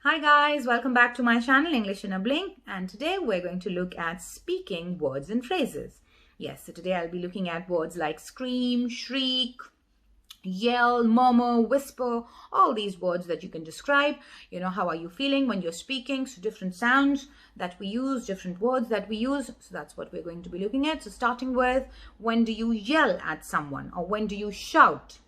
Hi guys, welcome back to my channel English in a Blink, and today we're going to look at speaking words and phrases. Yes, so today I'll be looking at words like scream, shriek, yell, murmur, whisper, all these words that you can describe, how are you feeling when you're speaking. So different sounds that we use, different words that we use. So that's what we're going to be looking at. So starting with, when do you yell at someone, or when do you shout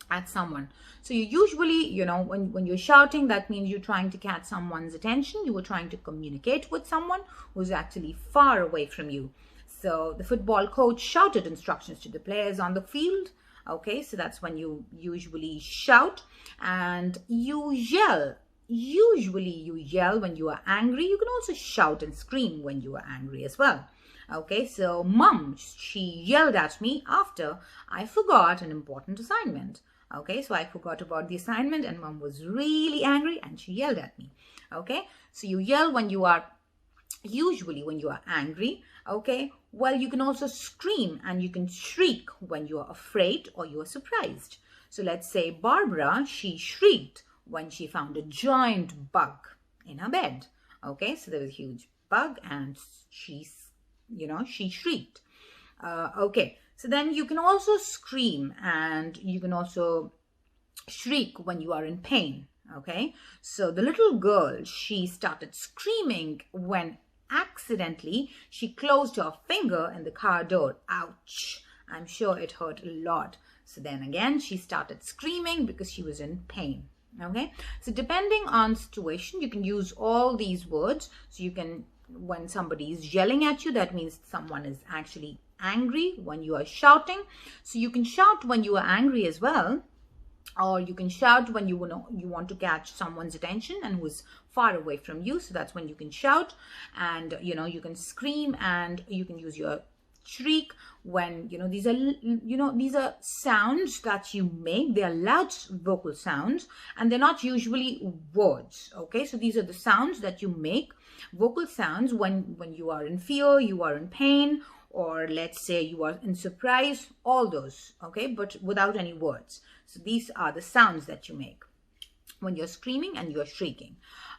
at someone? So you usually, when you're shouting, that means you're trying to catch someone's attention. You were trying to communicate with someone who's actually far away from you. So the football coach shouted instructions to the players on the field. Okay, so that's when you usually shout. And you yell. Usually you yell when you are angry. You can also shout and scream when you are angry as well. Okay, so Mum, she yelled at me after I forgot an important assignment. Okay, so I forgot about the assignment and Mum was really angry and she yelled at me. Okay, so you yell when you are, usually when you are angry. Okay, well, you can also scream and you can shriek when you are afraid or you are surprised. So let's say Barbara, she shrieked when she found a giant bug in her bed. Okay, so there was a huge bug and she shrieked. Okay, so then you can also scream and you can also shriek when you are in pain. Okay, so the little girl, she started screaming when accidentally she closed her finger in the car door. Ouch, I'm sure it hurt a lot. So then again, she started screaming because she was in pain. Okay, so depending on situation, you can use all these words. So you can, when somebody is yelling at you, that means someone is actually angry. When you are shouting, so you can shout when you are angry as well, or you can shout when you want to catch someone's attention and who's far away from you. So that's when you can shout. And you can scream and you can use your shriek when these are sounds that you make. They are loud vocal sounds and they're not usually words. Okay, so these are the sounds that you make, vocal sounds, when you are in fear, you are in pain, or let's say you are in surprise, all those. Okay, but without any words. So these are the sounds that you make when you're screaming and you're shrieking.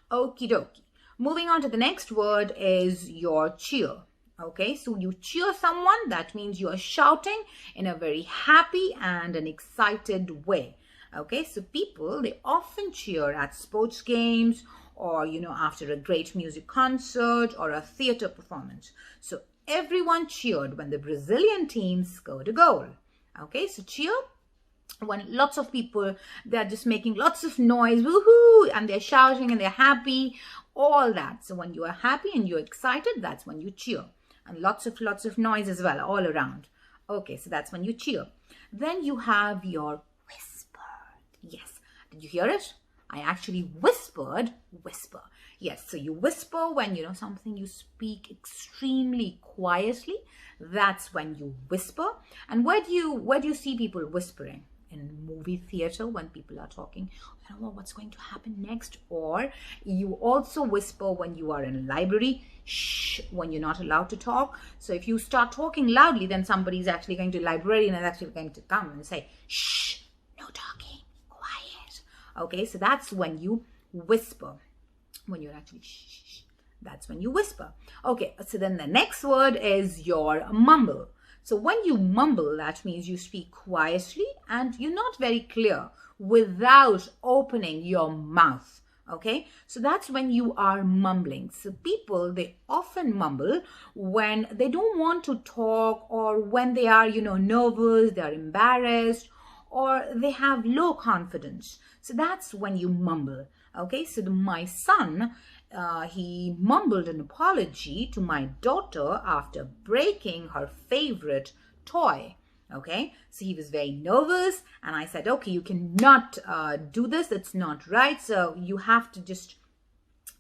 Okie dokie. Moving on to the next word is your cheer. Okay, so you cheer someone, that means you are shouting in a very happy and an excited way. Okay, so people, they often cheer at sports games or, after a great music concert or a theater performance. So everyone cheered when the Brazilian team scored a goal. Okay, so cheer when lots of people, they're just making lots of noise, woohoo, and they're shouting and they're happy, all that. So when you are happy and you're excited, that's when you cheer. And lots of noise as well, all around. Okay, so that's when you cheer. Then you have your whisper. Yes, did you hear it? I actually whispered whisper. Yes, so you whisper when, something you speak extremely quietly. That's when you whisper. And where do you see people whispering? In movie theater, when people are talking, what's going to happen next. Or you also whisper when you are in a library, shh, when you're not allowed to talk. So if you start talking loudly, then somebody's actually going to, librarian is actually going to come and say, shh, no talking, quiet. Okay, so that's when you whisper. When you're actually shh, that's when you whisper. Okay, so then the next word is your mumble. So when you mumble, that means you speak quietly and you're not very clear without opening your mouth. Okay, so that's when you are mumbling. So people, they often mumble when they don't want to talk, or when they are, nervous, they are embarrassed, or they have low confidence. So that's when you mumble. Okay, so my son, he mumbled an apology to my daughter after breaking her favorite toy. Okay, so he was very nervous and I said, okay, you cannot do this. It's not right. So you have to just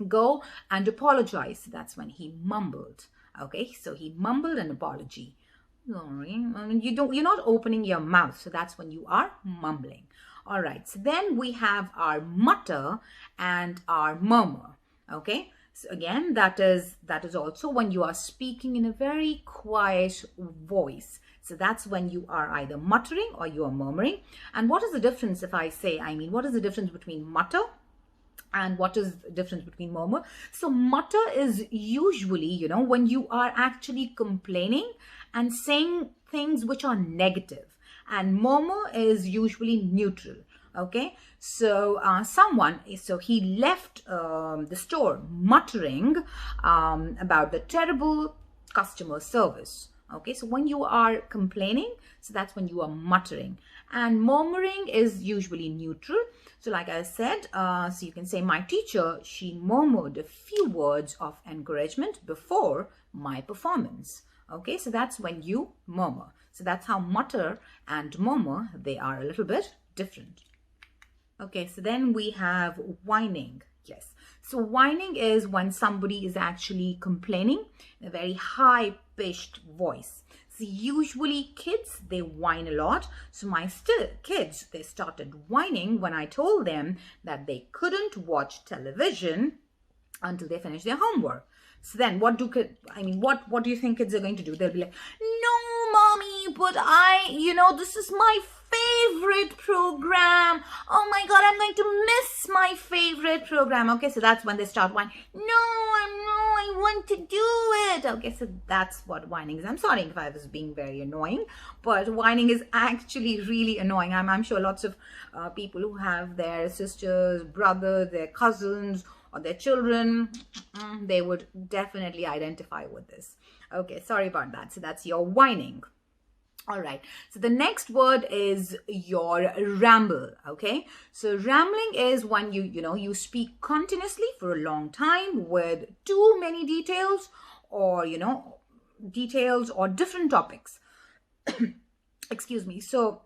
go and apologize. That's when he mumbled. Okay, so he mumbled an apology. You're not opening your mouth. So that's when you are mumbling. All right, so then we have our mutter and our murmur. Okay, so again, that is also when you are speaking in a very quiet voice. So that's when you are either muttering or you are murmuring. And what is the difference if I say, what is the difference between mutter And what is the difference between murmur? So mutter is usually, when you are actually complaining and saying things which are negative. And murmur is usually neutral. Okay, so he left the store muttering about the terrible customer service. Okay, so when you are complaining, so that's when you are muttering. And murmuring is usually neutral. So like I said, so you can say, my teacher, she murmured a few words of encouragement before my performance. Okay, so that's when you murmur. So that's how mutter and murmur, they are a little bit different. Okay, so then we have whining. Yes, so whining is when somebody is actually complaining in a very high-pitched voice. So usually kids, they whine a lot. So my kids, they started whining when I told them that they couldn't watch television until they finish their homework. So then what do you think kids are going to do? They'll be like, no, mommy, but this is my favorite program. Oh my God, I'm going to miss my favorite program. Okay, so that's when they start whining. No, I want to do it. Okay, so that's what whining is. I'm sorry if I was being very annoying, but whining is actually really annoying. I'm sure lots of people who have their sisters, brothers, their cousins, or their children, they would definitely identify with this. Okay, sorry about that. So that's your whining. All right, so the next word is your ramble. Okay, so rambling is when you speak continuously for a long time with too many details or different topics. Excuse me. So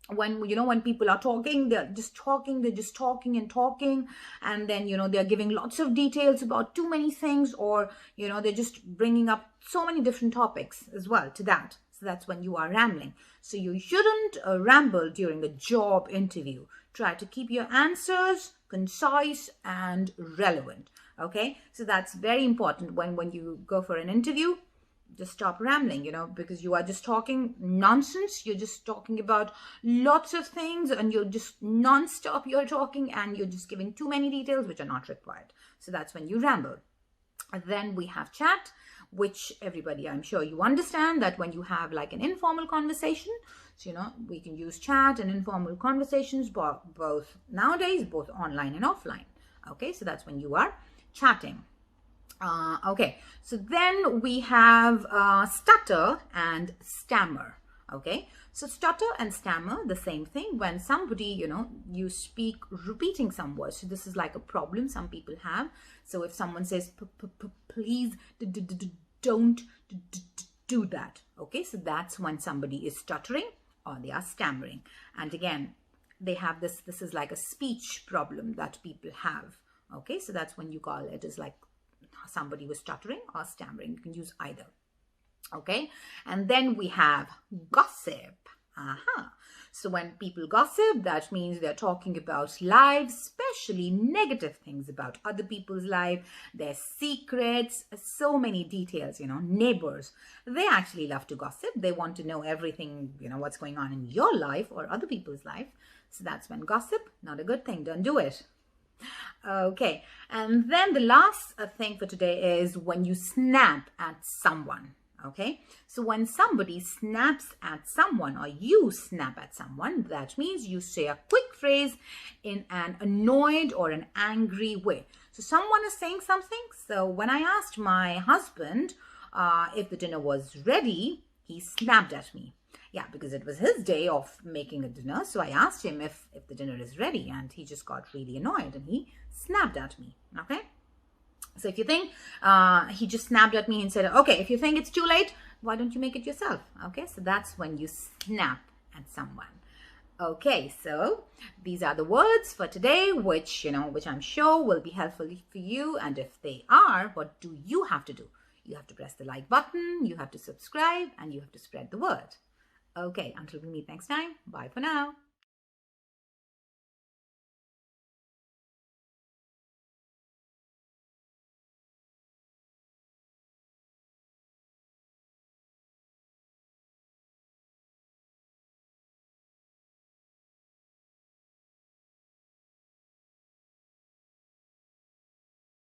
when people are talking, they're just talking and talking, and then they're giving lots of details about too many things, or they're just bringing up so many different topics as well to that. So that's when you are rambling. So you shouldn't ramble during a job interview. Try to keep your answers concise and relevant. Okay, so that's very important when you go for an interview. Just stop rambling, because you are just talking nonsense. You're just talking about lots of things, and you're just non-stop you're talking, and you're just giving too many details which are not required. So that's when you ramble. And then we have chat, which everybody, I'm sure you understand that when you have like an informal conversation, so we can use chat and informal conversations both nowadays, both online and offline. Okay, so that's when you are chatting. Okay, so then we have stutter and stammer. Okay, so stutter and stammer, the same thing. When somebody, you speak repeating some words. So this is like a problem some people have. So if someone says, please don't do that. Okay, so that's when somebody is stuttering or they are stammering. And again, they have this is like a speech problem that people have. Okay, so that's when you call it as like somebody was stuttering or stammering. You can use either. Okay, and then we have gossip. So when people gossip, that means they're talking about lives, especially negative things about other people's life, their secrets, so many details, neighbors. They actually love to gossip. They want to know everything, what's going on in your life or other people's life. So that's when gossip, not a good thing. Don't do it. Okay, and then the last thing for today is when you snap at someone. Okay, so when somebody snaps at someone or you snap at someone, that means you say a quick phrase in an annoyed or an angry way. So someone is saying something. So when I asked my husband if the dinner was ready, he snapped at me. Yeah, because it was his day of making a dinner. So I asked him if the dinner is ready, and he just got really annoyed and he snapped at me. Okay. So if you think he just snapped at me and said, okay, if you think it's too late, why don't you make it yourself? Okay, so that's when you snap at someone. Okay, so these are the words for today, which I'm sure will be helpful for you. And if they are, what do you have to do? You have to press the like button, you have to subscribe, and you have to spread the word. Okay, until we meet next time, bye for now.